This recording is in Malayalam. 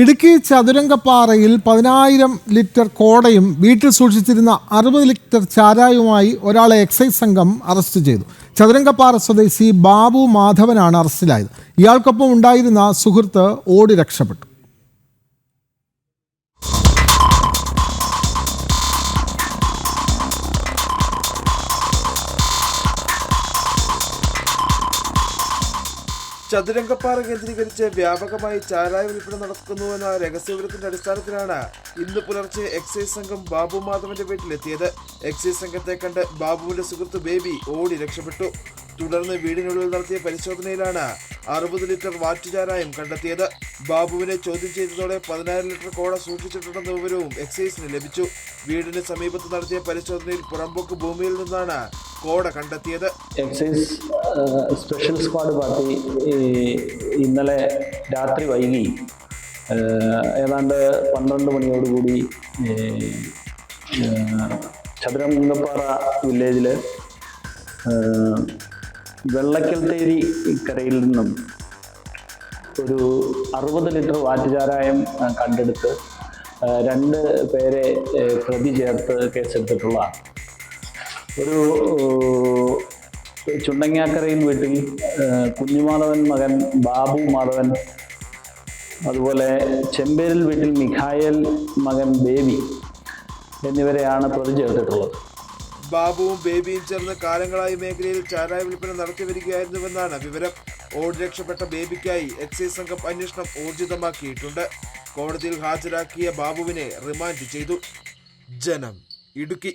ഇടുക്കി ചതുരംഗപ്പാറയിൽ 10,000 ലിറ്റർ കോടയും വീട്ടിൽ സൂക്ഷിച്ചിരുന്ന 60 ലിറ്റർ ചാരായവുമായി ഒരാളെ എക്സൈസ് സംഘം അറസ്റ്റ് ചെയ്തു. ചതുരംഗപ്പാറ സ്വദേശി ബാബു മാധവനാണ് അറസ്റ്റിലായത്. ഇയാൾക്കൊപ്പം ഉണ്ടായിരുന്ന സുഹൃത്ത് ഓടി രക്ഷപ്പെട്ടു. ചതുരംഗപ്പാറ കേന്ദ്രീകരിച്ച് വ്യാപകമായി ചാരായ വിൽപ്പന നടക്കുന്നുവെന്ന രഹസ്യവിവരത്തിന്റെ അടിസ്ഥാനത്തിലാണ് ഇന്ന് പുലർച്ചെ എക്സൈസ് സംഘം ബാബു മാധവന്റെ വീട്ടിലെത്തിയത്. എക്സൈസ് സംഘത്തെ കണ്ട് ബാബുവിന്റെ സുഹൃത്ത് ബേബി ഓടി രക്ഷപ്പെട്ടു. തുടർന്ന് വീടിനുള്ളിൽ നടത്തിയ പരിശോധനയിലാണ് 60 ലിറ്റർ വാറ്റുചാരായം കണ്ടെത്തിയത്. ബാബുവിനെ ചോദ്യം ചെയ്തതോടെ 10,000 ലിറ്റർ കോട സൂക്ഷിച്ചിട്ടുണ്ടെന്ന വിവരവും എക്സൈസിന് ലഭിച്ചു. വീടിന് സമീപത്ത് നടത്തിയ പരിശോധനയിൽ പുറമ്പോക്ക് ഭൂമിയിൽ നിന്നാണ് കോട കണ്ടെത്തിയത്. എക്സൈസ് സ്പെഷ്യൽ സ്ക്വാഡ് പാർട്ടി ഇന്നലെ രാത്രി വൈകി ഏതാണ്ട് 12 മണിയോടുകൂടി ചതുരംഗപ്പാറ വില്ലേജിൽ വെള്ളക്കൽത്തേരി കരയിൽ നിന്നും ഒരു 60 ലിറ്റർ വാറ്റുചാരായം കണ്ടെടുത്ത് 2 പേരെ പ്രതി ചേർത്ത് കേസെടുത്തിട്ടുള്ളതാണ്. ഒരു ചുണ്ടങ്ങാക്കരയിൽ വീട്ടിൽ കുഞ്ഞുമാധവൻ മകൻ ബാബു മാധവൻ, അതുപോലെ ചെമ്പേരിൽ വീട്ടിൽ മിഖായൽ മകൻ ബേബി എന്നിവരെയാണ് പ്രതി ചേർത്തിട്ടുള്ളത്. ബാബുവും ബേബിയും ചേർന്ന് കാലങ്ങളായി മേഖലയിൽ ചാരായ വിൽപ്പന നടത്തി വരികയായിരുന്നുവെന്നാണ് വിവരം. ഓടി രക്ഷപ്പെട്ട ബേബിക്കായി എക്സൈസ് സംഘം അന്വേഷണം ഊർജിതമാക്കിയിട്ടുണ്ട്. കോടതിയിൽ ഹാജരാക്കിയ ബാബുവിനെ റിമാൻഡ് ചെയ്തു. ജനം, ഇടുക്കി.